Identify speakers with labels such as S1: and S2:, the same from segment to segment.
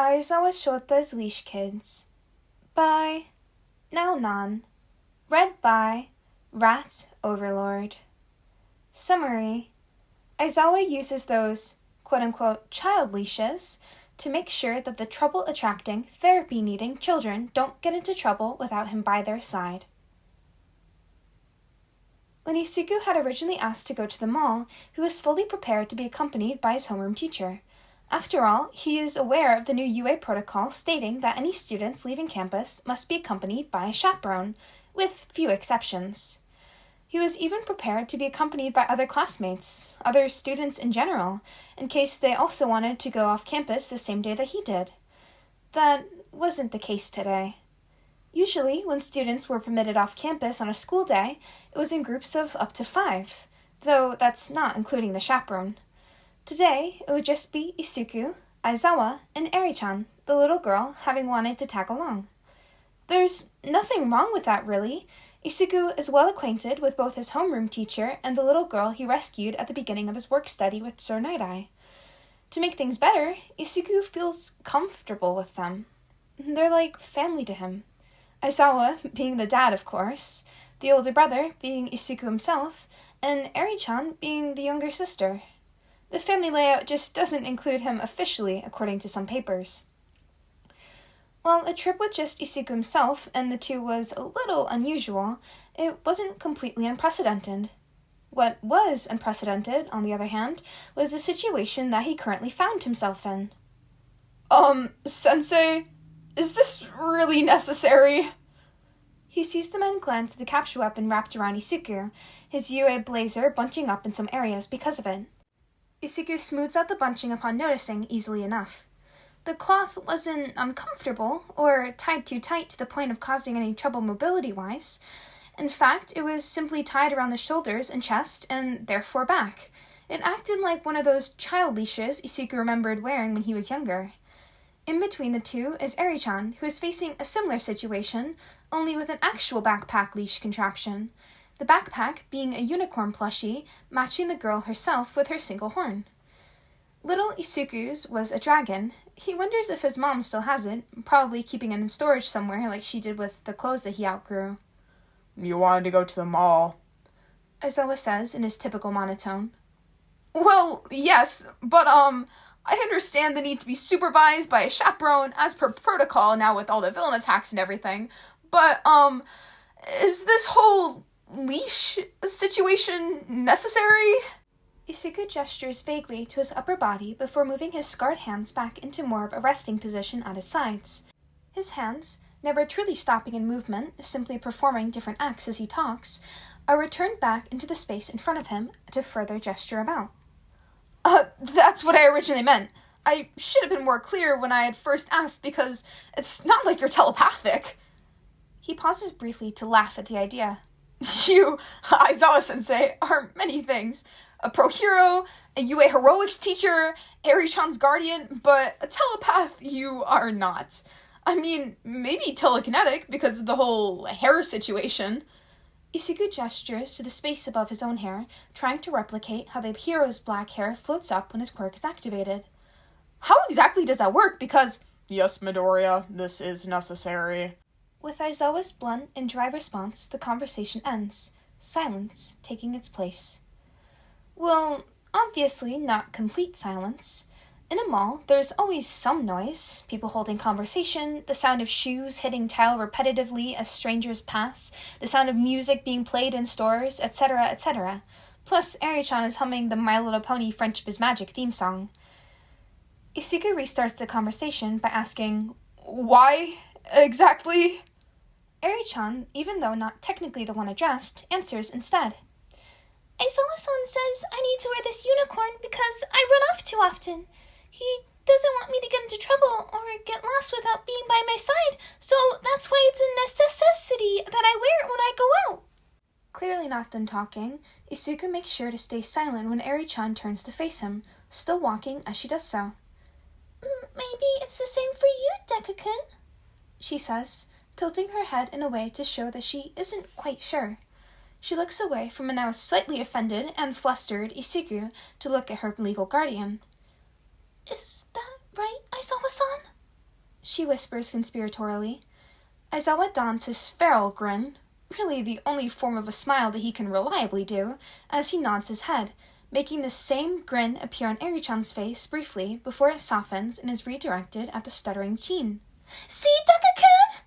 S1: Aizawa Shota's Leash Kids by Naonan. Read by Rat Overlord. Summary: Aizawa uses those quote-unquote child leashes to make sure that the trouble-attracting, therapy-needing children don't get into trouble without him by their side. When Isuku had originally asked to go to the mall, he was fully prepared to be accompanied by his homeroom teacher. After all, he is aware of the new UA protocol stating that any students leaving campus must be accompanied by a chaperone, with few exceptions. He was even prepared to be accompanied by other classmates, other students in general, in case they also wanted to go off campus the same day that he did. That wasn't the case today. Usually, when students were permitted off campus on a school day, it was in groups of up to 5, though that's not including the chaperone. Today, it would just be Isuku, Aizawa, and Eri-chan, the little girl, having wanted to tag along. There's nothing wrong with that, really. Isuku is well acquainted with both his homeroom teacher and the little girl he rescued at the beginning of his work study with Sir Night-Eye. To make things better, Isuku feels comfortable with them. They're like family to him. Aizawa being the dad, of course, the older brother being Isuku himself, and Eri-chan being the younger sister. The family layout just doesn't include him officially, according to some papers. While a trip with just Isuku himself and the two was a little unusual, it wasn't completely unprecedented. What was unprecedented, on the other hand, was the situation that he currently found himself in.
S2: Sensei, is this really necessary?
S1: He sees the men glance at the capture weapon wrapped around Isuku, his UA blazer bunching up in some areas because of it. Isuku smooths out the bunching upon noticing easily enough. The cloth wasn't uncomfortable or tied too tight to the point of causing any trouble mobility-wise. In fact, it was simply tied around the shoulders and chest and therefore back. It acted like one of those child leashes Isuku remembered wearing when he was younger. In between the two is Eri-chan, who is facing a similar situation, only with an actual backpack leash contraption. The backpack being a unicorn plushie, matching the girl herself with her single horn. Little Isuku's was a dragon. He wonders if his mom still has it, probably keeping it in storage somewhere like she did with the clothes that he outgrew.
S2: You wanted to go to the mall,
S1: Aizawa says in his typical monotone.
S2: Well, yes, but I understand the need to be supervised by a chaperone as per protocol now with all the villain attacks and everything, but is this whole leash situation necessary?
S1: Isuku gestures vaguely to his upper body before moving his scarred hands back into more of a resting position at his sides. His hands, never truly stopping in movement, simply performing different acts as he talks, are returned back into the space in front of him to further gesture about.
S2: That's what I originally meant. I should have been more clear when I had first asked because it's not like you're telepathic.
S1: He pauses briefly to laugh at the idea.
S2: You, Aizawa-sensei, are many things. A pro hero, a UA heroics teacher, Eri-chan's guardian, but a telepath you are not. I mean, maybe telekinetic because of the whole hair situation.
S1: Isuku gestures to the space above his own hair, trying to replicate how the hero's black hair floats up when his quirk is activated.
S2: How exactly does that work? Because, yes, Midoriya, this is necessary.
S1: With Aizawa's blunt and dry response, the conversation ends, silence taking its place. Well, obviously not complete silence. In a mall, there's always some noise, people holding conversation, the sound of shoes hitting tile repetitively as strangers pass, the sound of music being played in stores, etc., etc. Plus, Eri-chan is humming the My Little Pony Friendship is Magic theme song. Isuku restarts the conversation by asking,
S2: Why exactly?
S1: Eri-chan, even though not technically the one addressed, answers instead. Aizawa-san says I need to wear this unicorn because I run off too often. He doesn't want me to get into trouble or get lost without being by my side, so that's why it's a necessity that I wear it when I go out. Clearly not done talking, Isuku makes sure to stay silent when Eri-chan turns to face him, still walking as she does so. Maybe it's the same for you, Deku-kun, she says, tilting her head in a way to show that she isn't quite sure. She looks away from a now slightly offended and flustered Isuku to look at her legal guardian. Is that right, Aizawa-san? she whispers conspiratorially. Aizawa dons his feral grin, really the only form of a smile that he can reliably do, as he nods his head, making the same grin appear on Eri-chan's face briefly before it softens and is redirected at the stuttering Chin. See, Deku-kun!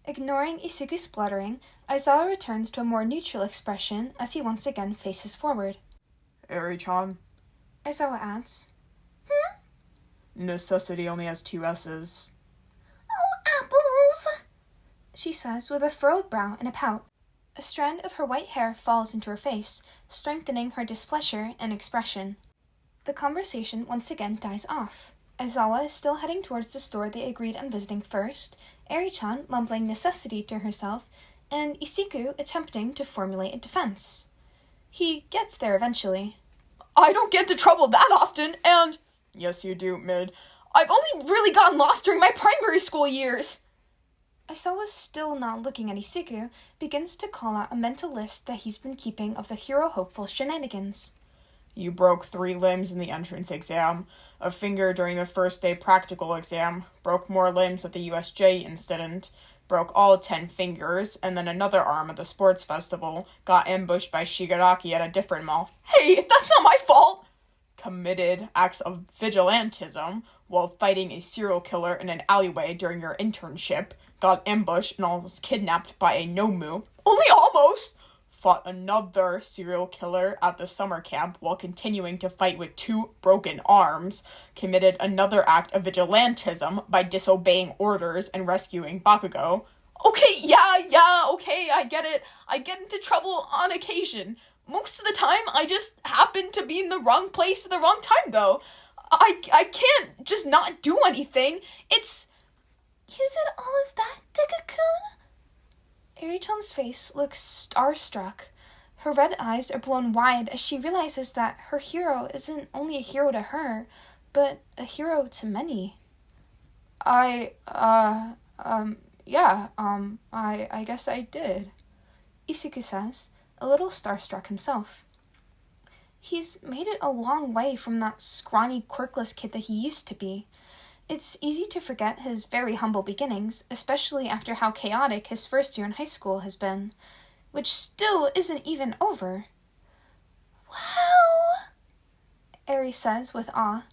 S1: Ignoring Isuku's spluttering, Aizawa returns to a more neutral expression as he once again faces forward.
S2: Eri-chan.
S1: Aizawa adds.
S2: Necessity only has 2 S's.
S1: Oh, apples! She says with a furrowed brow and a pout. A strand of her white hair falls into her face, strengthening her displeasure and expression. The conversation once again dies off. Aizawa is still heading towards the store they agreed on visiting first, Eri-chan mumbling necessity to herself, and Isuku attempting to formulate a defense. He gets there eventually.
S2: I don't get into trouble that often, and... Yes, you do, Mid. I've only really gotten lost during my primary school years.
S1: Aizawa, still not looking at Isuku, begins to call out a mental list that he's been keeping of the hero-hopeful shenanigans.
S2: You broke 3 limbs in the entrance exam, a finger during the first day practical exam, broke more limbs at the USJ incident, broke all 10 fingers, and then another arm at the sports festival, got ambushed by Shigaraki at a different mall. Hey, that's not my fault! Committed acts of vigilantism while fighting a serial killer in an alleyway during your internship, got ambushed and almost kidnapped by a Nomu. Only almost! Fought another serial killer at the summer camp while continuing to fight with 2 broken arms, committed another act of vigilantism by disobeying orders and rescuing Bakugo. Okay, okay, I get it. I get into trouble on occasion. Most of the time, I just happen to be in the wrong place at the wrong time, though. I can't just not do anything. It's...
S1: You did all of that, Deku-kun? Eri-chan's face looks starstruck. Her red eyes are blown wide as she realizes that her hero isn't only a hero to her, but a hero to many. I guess I did, Isuku says, a little starstruck himself. He's made it a long way from that scrawny, quirkless kid that he used to be. It's easy to forget his very humble beginnings, especially after how chaotic his first year in high school has been, which still isn't even over. Wow! Eri says with awe.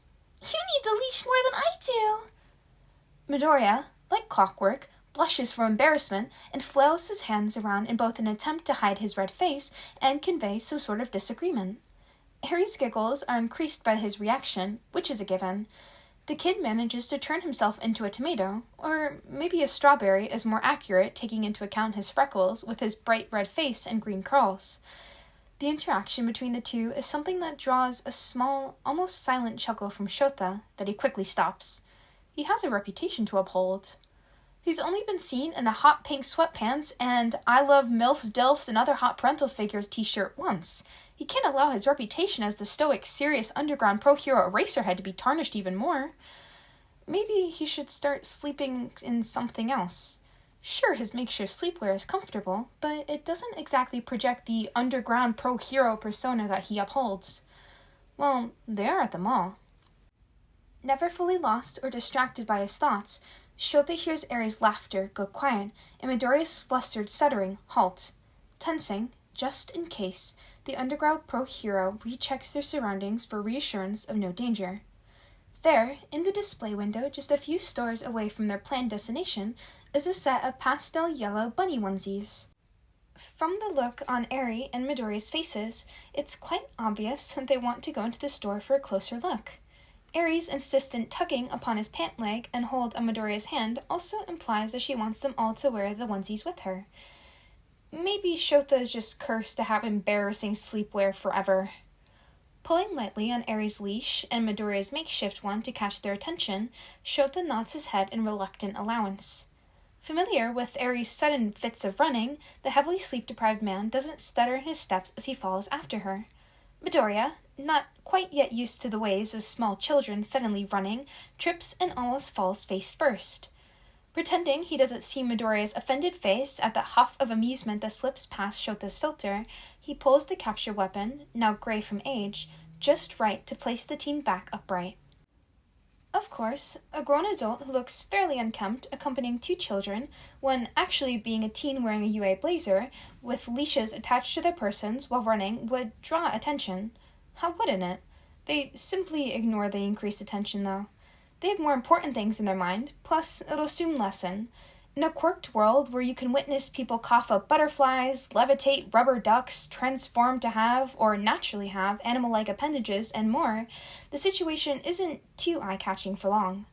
S1: You need the leash more than I do! Midoriya, like clockwork, blushes from embarrassment and flails his hands around in both an attempt to hide his red face and convey some sort of disagreement. Eri's giggles are increased by his reaction, which is a given. The kid manages to turn himself into a tomato, or maybe a strawberry is more accurate taking into account his freckles with his bright red face and green curls. The interaction between the two is something that draws a small, almost silent chuckle from Shouta that he quickly stops. He has a reputation to uphold. He's only been seen in a hot pink sweatpants and I love MILFs, DILFs, and other hot parental figures t-shirt once. He can't allow his reputation as the stoic, serious underground pro-hero eraserhead to be tarnished even more. Maybe he should start sleeping in something else. Sure, his makeshift sleepwear is comfortable, but it doesn't exactly project the underground pro-hero persona that he upholds. Well, they are at the mall. Never fully lost or distracted by his thoughts, Shouta hears Eri's laughter go quiet and Midoriya's flustered stuttering halt. Tensing, just in case, the underground pro-hero rechecks their surroundings for reassurance of no danger. There, in the display window just a few stores away from their planned destination, is a set of pastel yellow bunny onesies. From the look on Eri and Midoriya's faces, it's quite obvious that they want to go into the store for a closer look. Eri's insistent tugging upon his pant leg and hold of Midoriya's hand also implies that she wants them all to wear the onesies with her. Maybe Shouta is just cursed to have embarrassing sleepwear forever. Pulling lightly on Eri's leash and Midoriya's makeshift one to catch their attention, Shouta nods his head in reluctant allowance. Familiar with Eri's sudden fits of running, the heavily sleep-deprived man doesn't stutter in his steps as he follows after her. Midoriya, not quite yet used to the waves of small children suddenly running, trips and almost falls face first. Pretending he doesn't see Midoriya's offended face at the huff of amusement that slips past Shota's filter, he pulls the capture weapon, now gray from age, just right to place the teen back upright. Of course, a grown adult who looks fairly unkempt accompanying 2 children, when actually being a teen wearing a UA blazer, with leashes attached to their persons while running, would draw attention. How wouldn't it? They simply ignore the increased attention, though. They have more important things in their mind, plus it'll soon lessen. In a quirked world where you can witness people cough up butterflies, levitate rubber ducks, transform to have, or naturally have, animal-like appendages, and more, the situation isn't too eye-catching for long.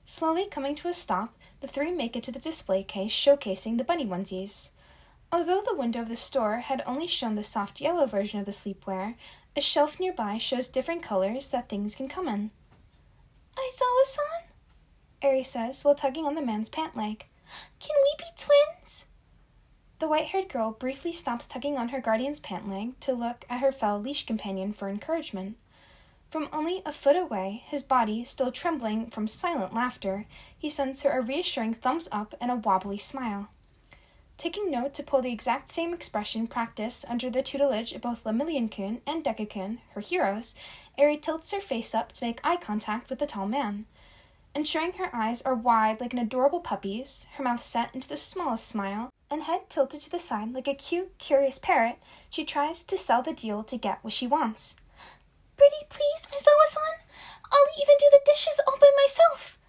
S1: Slowly coming to a stop, the 3 make it to the display case showcasing the bunny onesies. Although the window of the store had only shown the soft yellow version of the sleepwear, a shelf nearby shows different colors that things can come in.
S3: Aizawa-san?
S1: Eri says while tugging on the man's pant leg.
S3: Can we be twins?
S1: The white-haired girl briefly stops tugging on her guardian's pant leg to look at her fellow leash companion for encouragement. From only a foot away, his body still trembling from silent laughter, he sends her a reassuring thumbs up and a wobbly smile. Taking note to pull the exact same expression practiced under the tutelage of both Lemillion-kun and Deku-kun, her heroes, Eri tilts her face up to make eye contact with the tall man. Ensuring her eyes are wide like an adorable puppy's, her mouth set into the smallest smile, and head tilted to the side like a cute, curious parrot, she tries to sell the deal to get what she wants.
S3: Pretty please, Aizawa-san? I'll even do the dishes all by myself.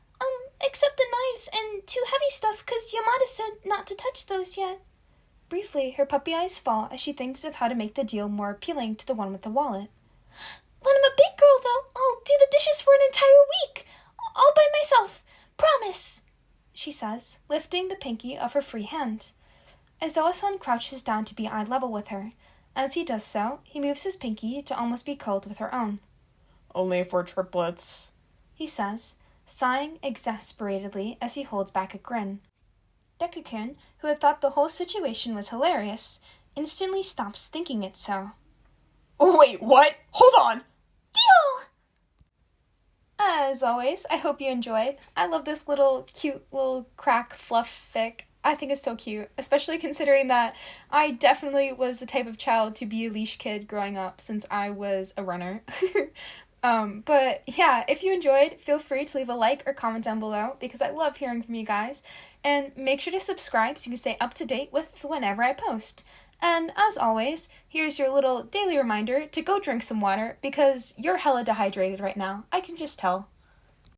S3: Except the knives and 2 heavy stuff, 'cause Yamada said not to touch those yet.
S1: Briefly, her puppy eyes fall as she thinks of how to make the deal more appealing to the one with the wallet.
S3: When I'm a big girl, though, I'll do the dishes for an entire week. All by myself. Promise,
S1: she says, lifting the pinky of her free hand. Aizawa-san crouches down to be eye level with her. As he does so, he moves his pinky to almost be curled with her own.
S2: Only for triplets,
S1: he says, sighing exasperatedly as he holds back a grin. Deku-kun, who had thought the whole situation was hilarious, instantly stops thinking it so.
S2: Oh, wait, what? Hold on!
S3: Deal!
S1: As always, I hope you enjoyed. I love this cute little crack fluff fic. I think it's so cute, especially considering that I definitely was the type of child to be a leash kid growing up since I was a runner. But yeah, if you enjoyed, feel free to leave a like or comment down below because I love hearing from you guys. And make sure to subscribe so you can stay up to date with whenever I post. And as always, here's your little daily reminder to go drink some water because you're hella dehydrated right now. I can just tell.